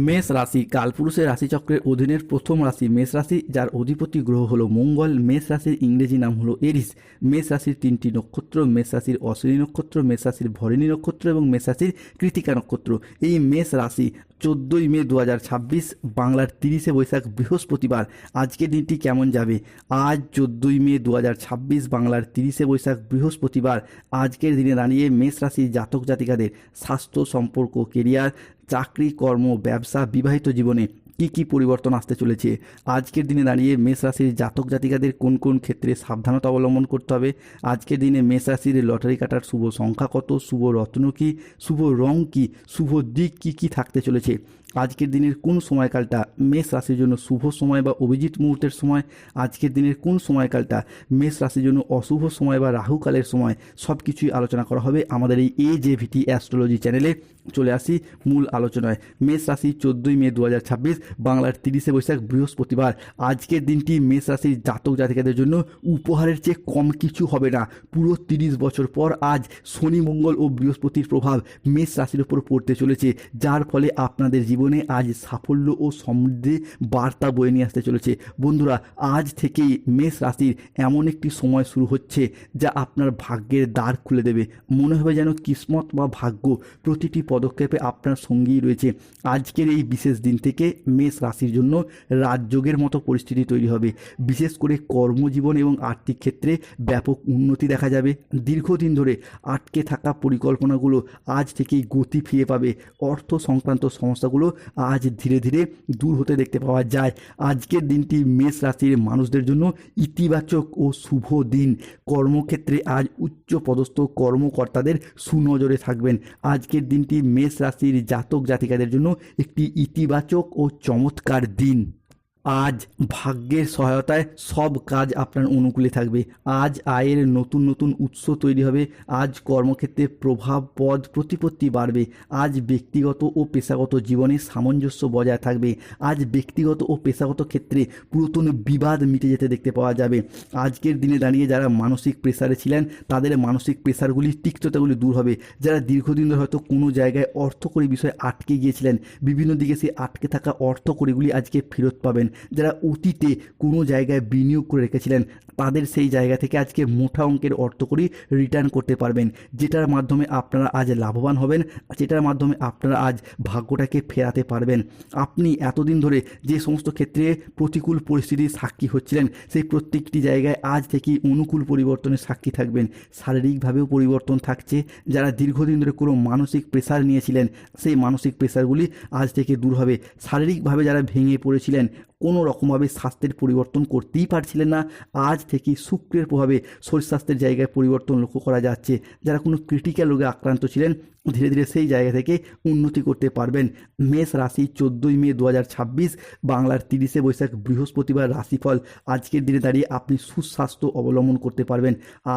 মেষ রাশি কালপুরুষের রাশিচক্রের অধীনের প্রথম রাশি মেষ রাশি, যার অধিপতি গ্রহ হলো মঙ্গল। মেষ রাশির ইংরেজি নাম হলো এরিস। মেষ রাশির তিনটি নক্ষত্র: মেষ রাশির অশ্বিনী নক্ষত্র, মেষ রাশির ভরণী নক্ষত্র এবং মেষ রাশির কৃতিকা নক্ষত্র। এই মেষ রাশি 14ই মে 2026 বাংলার 30শে বৈশাখ বৃহস্পতিবার। আজকের দিনটি কেমন যাবে? আজ 14ই মে 2026 বাংলার 30শে বৈশাখ বৃহস্পতিবার। আজকের দিনে দাঁড়িয়ে মেষ রাশির জাতক জাতিকাদের স্বাস্থ্য, সম্পর্ক, কেরিয়ার, চাকরি, কর্ম, ব্যবসা, বিবাহিত জীবনে কি কি পরিবর্তন আসতে চলেছে? আজকের দিনে দাঁড়িয়ে মেষ রাশির জাতক জাতিকাদের কোন কোন ক্ষেত্রে সাবধানতা অবলম্বন করতে হবে? আজকের দিনে মেষ রাশির লটারি কাটার শুভ সংখ্যা কত? শুভ রত্ন কী? শুভ রং কী? শুভ দিক কী কী থাকতে চলেছে? আজকের দিনের কোন সময়কালটা মেষ রাশির জন্য শুভ সময় বা অভিজিৎ মুহূর্তের সময়? আজকের দিনের কোন সময়কালটা মেষ রাশির জন্য অশুভ সময় বা রাহুকালের সময়? সব কিছুই আলোচনা করা হবে আমাদের এই AJVT অ্যাস্ট্রোলজি চ্যানেলে। চলে আসি মূল আলোচনায়। মেষ রাশি 14ই মে 2026 বাংলার 30শে বৈশাখ বৃহস্পতিবার। আজকের দিনটি মেষ রাশির জাতক জাতিকাদের জন্য উপহারের চেয়ে কম কিছু হবে না। পুরো 30 বছর পর আজ শনি, মঙ্গল ও বৃহস্পতির প্রভাব মেষ রাশির উপর পড়তে চলেছে, যার ফলে আপনাদের জীবনে আজ সাফল্য ও সমৃদ্ধি বার্তা বয়ে নিয়ে আসতে চলেছে। বন্ধুরা, আজ থেকেই মেষ রাশির এমন একটি সময় শুরু হচ্ছে যা আপনার ভাগ্যের দ্বার খুলে দেবে। মনে হবে যেন কিসমত বা ভাগ্য প্রতিটি পদক্ষেপে আপনার সঙ্গেই রয়েছে। আজকের এই বিশেষ দিন থেকে মেষ রাশির জন্য রাজযোগের মতো পরিস্থিতি তৈরি হবে। বিশেষ করে কর্মজীবন এবং আর্থিক ক্ষেত্রে ব্যাপক উন্নতি দেখা যাবে। দীর্ঘদিন ধরে আটকে থাকা পরিকল্পনাগুলো আজ থেকেই গতি ফিরে পাবে। অর্থ সংক্রান্ত সমস্যাগুলো আজ ধীরে ধীরে দূর হতে দেখতে পাওয়া যায়। আজকের দিনটি মেষ রাশির মানুষদের জন্য ইতিবাচক ও শুভ দিন। কর্মক্ষেত্রে আজ উচ্চ পদস্থ কর্মকর্তাদের সুনজরে থাকবেন। আজকের দিনটি মেষ রাশির জাতক জাতিকাদের জন্য একটি ইতিবাচক ও চমৎকার দিন। আজ ভাগ্যের সহায়তায় সব কাজ আপনার অনুকূলে থাকবে। আজ আয়ের নতুন নতুন উৎস তৈরি হবে। আজ কর্মক্ষেত্রে প্রভাব, পদ, প্রতিপত্তি বাড়বে। আজ ব্যক্তিগত ও পেশাগত জীবনে সামঞ্জস্য বজায় থাকবে। আজ ব্যক্তিগত ও পেশাগত ক্ষেত্রে পুরাতন বিবাদ মিটে যেতে দেখতে পাওয়া যাবে। আজকের দিনে দাঁড়িয়ে যারা মানসিক প্রেসারে ছিলেন তাদের মানসিক প্রেসারগুলি, তিক্ততাগুলি দূর হবে। যারা দীর্ঘদিন ধরে হয়তো কোনো জায়গায় অর্থকরী বিষয়ে আটকে গিয়েছিলেন, বিভিন্ন দিকে সেই আটকে থাকা অর্থকরীগুলি আজকে ফেরত পাবেন। যারা অতীতে কোনো জায়গায় বিনিয়োগ করে রেখেছিলেন তাদের সেই জায়গা থেকে আজকে মোটা অঙ্কের অর্থকরী রিটার্ন করতে পারবেন, যেটার মাধ্যমে আপনারা আজ লাভবান হবেন, যেটার মাধ্যমে আপনারা আজ ভাগ্যটাকে ফেরাতে পারবেন। আপনি এতদিন ধরে যে সমস্ত ক্ষেত্রে প্রতিকূল পরিস্থিতির সাক্ষী হচ্ছিলেন সেই প্রত্যেকটি জায়গায় আজ থেকেই অনুকূল পরিবর্তনের সাক্ষী থাকবেন। শারীরিকভাবেও পরিবর্তন থাকছে। যারা দীর্ঘদিন ধরে কোনো মানসিক প্রেসার নিয়েছিলেন সেই মানসিক প্রেসারগুলি আজ থেকে দূর হবে। শারীরিকভাবে যারা ভেঙে পড়েছিলেন, কোনো রকমভাবে স্বাস্থ্যের পরিবর্তন করতেই পারছিলেন না, আজ থেকে শুক্রের প্রভাবে শরীর স্বাস্থ্যের জায়গায় পরিবর্তন লক্ষ্য করা যাচ্ছে। যারা কোনো ক্রিটিক্যাল রোগে আক্রান্ত ছিলেন ধীরে ধীরে সেই জায়গা থেকে উন্নতি করতে পারবেন। মেষ রাশি 14ই মে 2026 বাংলার 30শে বৈশাখ বৃহস্পতিবার রাশিফল। আজকের দিনে দাঁড়িয়ে আপনি সুস্বাস্থ্য অবলম্বন করতে পারবেন।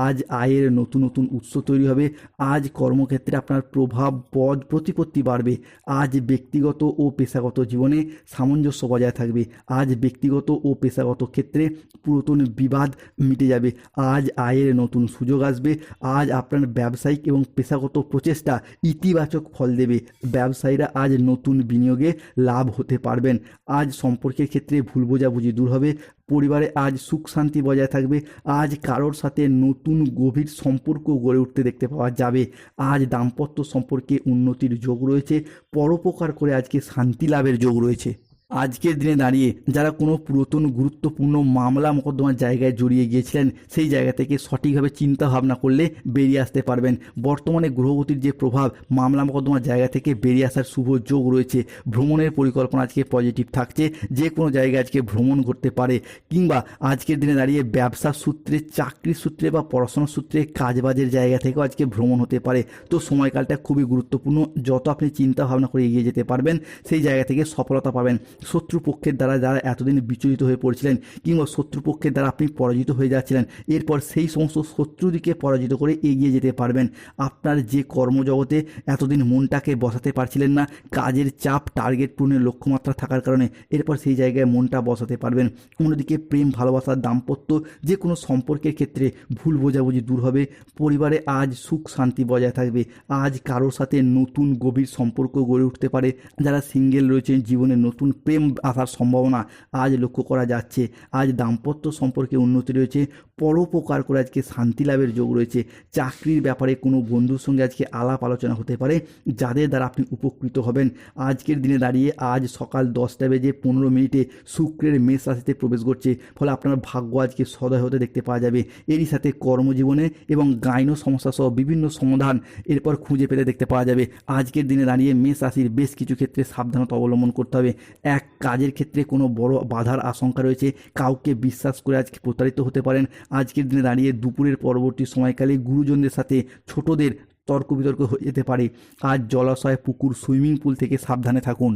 আজ আয়ের নতুন নতুন উৎস তৈরি হবে। আজ কর্মক্ষেত্রে আপনার প্রভাব, পদ, প্রতিপত্তি বাড়বে। আজ ব্যক্তিগত ও পেশাগত জীবনে সামঞ্জস্য বজায় থাকবে। আজ ব্যক্তিগত ও পেশাগত ক্ষেত্রে পুরাতন বিবাদ মিটে যাবে। আজ আয়ের নতুন সুযোগ আসবে। আজ আপনার ব্যবসায়িক এবং পেশাগত প্রচেষ্টা ইতিবাচক ফল দেবে। ব্যবসায়ীরা আজ নতুন বিনিয়োগে লাভ হতে পারবেন। আজ সম্পর্কের ক্ষেত্রে ভুল বোঝাবুঝি দূর হবে। পরিবারে আজ সুখ শান্তি বজায় থাকবে। আজ কারোর সাথে নতুন গভীর সম্পর্ক গড়ে উঠতে দেখতে পাওয়া যাবে। আজ দাম্পত্য সম্পর্কে উন্নতির যোগ রয়েছে। পরোপকার করে আজকে শান্তি লাভের যোগ রয়েছে। আজকের দিনে দাঁড়িয়ে যারা কোনো পুরাতন গুরুত্বপূর্ণ মামলা মোকদ্দমার জায়গায় জড়িয়ে গিয়েছিলেন সেই জায়গা থেকে সঠিকভাবে চিন্তা ভাবনা করলে বেরিয়ে আসতে পারবেন। বর্তমানে গ্রহগতির যে প্রভাব, মামলা মোকদ্দমার জায়গা থেকে বেরিয়ে আসার শুভ যোগ রয়েছে। ভ্রমণের পরিকল্পনা আজকে পজিটিভ থাকছে। যে কোনো জায়গায় আজকে ভ্রমণ করতে পারে, কিংবা আজকের দিনে দাঁড়িয়ে ব্যবসার সূত্রে, চাকরির সূত্রে বা পড়াশোনার সূত্রে কাজবাজের জায়গা থেকেও আজকে ভ্রমণ হতে পারে। তো সময়কালটা খুবই গুরুত্বপূর্ণ। যত আপনি চিন্তা ভাবনা করে এগিয়ে যেতে পারবেন সেই জায়গা থেকে সফলতা পাবেন। শত্রুপক্ষের দ্বারা যারা এতদিন বিচলিত হয়ে পড়ছিলেন কিংবা শত্রুপক্ষের দ্বারা আপনি পরাজিত হয়ে যাচ্ছিলেন, এরপর সেই সমস্ত শত্রুদিকে পরাজিত করে এগিয়ে যেতে পারবেন। আপনার যে কর্মজগতে এতদিন মনটাকে বসাতে পারছিলেন না, কাজের চাপ, টার্গেট পূরণের লক্ষ্যমাত্রা থাকার কারণে এরপর সেই জায়গায় মনটা বসাতে পারবেন। অন্যদিকে প্রেম, ভালোবাসা, দাম্পত্য যে কোনো সম্পর্কের ক্ষেত্রে ভুল বোঝাবুঝি দূর হবে। পরিবারে আজ সুখ শান্তি বজায় থাকবে। আজ কারোর সাথে নতুন গভীর সম্পর্ক গড়ে উঠতে পারে। যারা সিঙ্গেল রয়েছেন, জীবনে নতুন প্রেম আসার সম্ভাবনা আজ লক্ষ্য করা যাচ্ছে। আজ দাম্পত্য সম্পর্কে উন্নতি রয়েছে। পরোপকার করে আজকে শান্তি লাভের যোগ রয়েছে। চাকরির ব্যাপারে কোনো বন্ধুর সঙ্গে আজকে আলাপ আলোচনা হতে পারে, যাদের দ্বারা আপনি উপকৃত হবেন। আজকের দিনে দাঁড়িয়ে আজ সকাল 10:15 শুক্রের মেষ রাশিতে প্রবেশ করছে, ফলে আপনার ভাগ্য আজকে সদয় হতে দেখতে পাওয়া যাবে। এরই সাথে কর্মজীবনে এবং গাইন সমস্যা সহ বিভিন্ন সমাধান এরপর খুঁজে পেতে দেখতে পাওয়া যাবে। আজকের দিনে দাঁড়িয়ে মেষ রাশির বেশ কিছু ক্ষেত্রে সাবধানতা অবলম্বন করতে হবে। এক, কাজের ক্ষেত্রে কোনো বড় বাধার আশঙ্কা রয়েছে। কাউকে বিশ্বাস করে আজকে প্রতারিত হতে পারেন। আজকের দিনে দাঁড়িয়ে দুপুরের পরবর্তী সময়কালে গুরুজনদের সাথে ছোটদের তর্ক বিতর্ক হয়ে যেতে পারে। আজ জলাশয়, পুকুর, সুইমিং পুল থেকে সাবধানে থাকুন।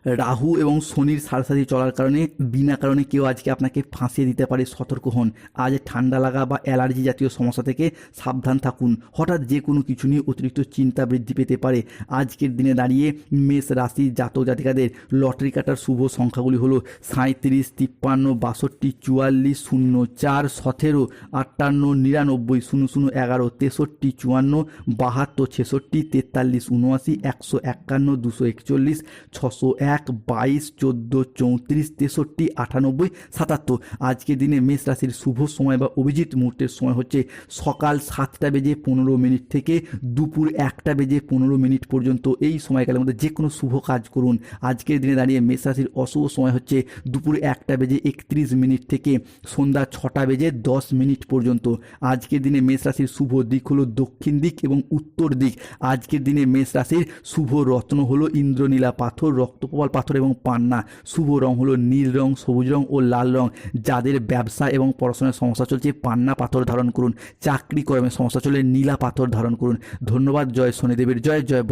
রাহু এবং শনির সাথে চলার কারণে বিনা কারণে কেউ আজকে আপনাকে ফাঁসিয়ে দিতে পারে, সতর্ক হন। আজ ঠান্ডা লাগা বা অ্যালার্জি জাতীয় সমস্যা থেকে সাবধান থাকুন। হঠাৎ যে কোনো কিছু নিয়ে অতিরিক্ত চিন্তা বৃদ্ধি পেতে পারে। আজকের দিনে দাঁড়িয়ে মেষ রাশির জাতক জাতিকাদের লটারি কাটার শুভ সংখ্যাগুলি হলো 37, 53, 62, 44, 04, 17, 58, 99, 00, 11, 63, 54, 72, 66, 43, 79, 151, 241, 601, 22, 14, 34, 63, 98, 77। আজকের দিনে মেষ রাশির শুভ সময় বা অভিজিৎ মুহূর্তের সময় হচ্ছে সকাল 7:15 থেকে দুপুর 1:15 পর্যন্ত। এই সময়কালের মধ্যে যে কোনো শুভ কাজ করুন। আজকের দিনে দাঁড়িয়ে মেষ রাশির অশুভ সময় হচ্ছে দুপুর 1:31 থেকে সন্ধ্যা 6:10 পর্যন্ত। আজকের দিনে মেষ রাশির শুভ দিক হলো দক্ষিণ দিক এবং উত্তর দিক। আজকের দিনে মেষ রাশির শুভ রত্ন হলো ইন্দ্রনীলা পাথর, রক্তপ্রবাল পাথর এবং পান্না। শুভ রং হলো নীল রং, সবুজ রং ও লাল রং। যাদের ব্যবসা এবং পড়াশোনার সমস্যা চলছে পান্না পাথর ধারণ করুন। চাকরি কর্মের সমস্যা চলে নীলা পাথর ধারণ করুন। ধন্যবাদ। জয় শনিদেবের জয়, জয়।